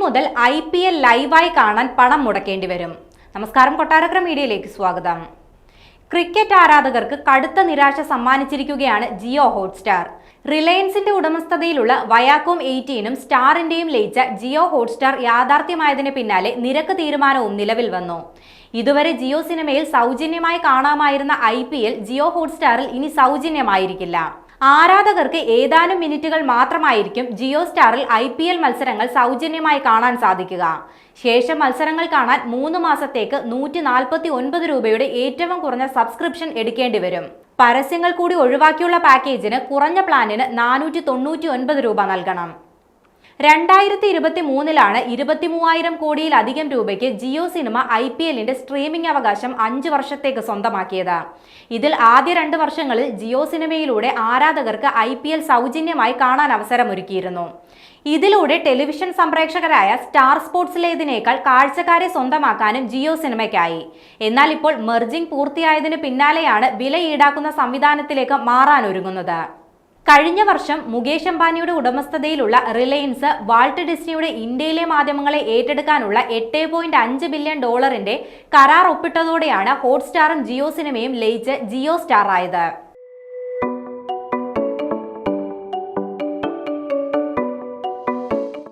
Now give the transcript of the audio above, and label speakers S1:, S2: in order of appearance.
S1: മുതൽ IPL ലൈവായി കാണാൻ പണം മുടക്കേണ്ടി വരും. നമസ്കാരം, കൊട്ടാരക്കര മീഡിയയിലേക്ക് സ്വാഗതം. ക്രിക്കറ്റ് ആരാധകർക്ക് കടുത്ത നിരാശ സമ്മാനിച്ചിരിക്കുകയാണ് ജിയോ ഹോട്ട്സ്റ്റാർ. റിലയൻസിന്റെ ഉടമസ്ഥതയിലുള്ള വയാക്കോം 18 സ്റ്റാറിന്റെയും ലയിച്ച ജിയോ ഹോട്ട്സ്റ്റാർ യാഥാർത്ഥ്യമായതിന് പിന്നാലെ നിരക്ക് തീരുമാനവും നിലവിൽ വന്നു. ഇതുവരെ ജിയോ സിനിമയിൽ സൗജന്യമായി കാണാമായിരുന്ന IPL ജിയോ ഹോട്ട്സ്റ്റാറിൽ ഇനി സൗജന്യമായിരിക്കില്ല. ആരാധകർക്ക് ഏതാനും മിനിറ്റുകൾ മാത്രമായിരിക്കും ജിയോ സ്റ്റാറിൽ IPL മത്സരങ്ങൾ സൗജന്യമായി കാണാൻ സാധിക്കുക. ശേഷം മത്സരങ്ങൾ കാണാൻ 3 മാസത്തേക്ക് 149 രൂപയുടെ ഏറ്റവും കുറഞ്ഞ സബ്സ്ക്രിപ്ഷൻ എടുക്കേണ്ടി വരും. പരസ്യങ്ങൾ കൂടി ഒഴിവാക്കിയുള്ള പാക്കേജിന് കുറഞ്ഞ പ്ലാനിന് 499 രൂപ നൽകണം. 2023 23,000 കോടിയിലധികം രൂപയ്ക്ക് ജിയോ സിനിമ IPLന്റെ സ്ട്രീമിംഗ് അവകാശം 5 വർഷത്തേക്ക് സ്വന്തമാക്കിയത്. ഇതിൽ ആദ്യ 2 വർഷങ്ങളിൽ ജിയോ സിനിമയിലൂടെ ആരാധകർക്ക് IPL സൗജന്യമായി കാണാൻ അവസരമൊരുക്കിയിരുന്നു. ഇതിലൂടെ ടെലിവിഷൻ സംപ്രേക്ഷകരായ സ്റ്റാർ സ്പോർട്സിലേതിനേക്കാൾ കാഴ്ചക്കാരെ സ്വന്തമാക്കാനും ജിയോ സിനിമയ്ക്കായി. എന്നാൽ ഇപ്പോൾ മെർജിംഗ് പൂർത്തിയായതിനു പിന്നാലെയാണ് വില ഈടാക്കുന്ന സംവിധാനത്തിലേക്ക് മാറാനൊരുങ്ങുന്നത്. കഴിഞ്ഞ വർഷം മുകേഷ് അംബാനിയുടെ ഉടമസ്ഥതയിലുള്ള റിലയൻസ് വാൾട്ട് ഡിസ്നിയുടെ ഇന്ത്യയിലെ മാധ്യമങ്ങളെ ഏറ്റെടുക്കാനുള്ള $8.5 ബില്യൺ കരാർ ഒപ്പിട്ടതോടെയാണ് ഹോട്ട്സ്റ്റാറും ജിയോ സിനിമയും ലയിച്ച് ജിയോ സ്റ്റാർ ആയത്.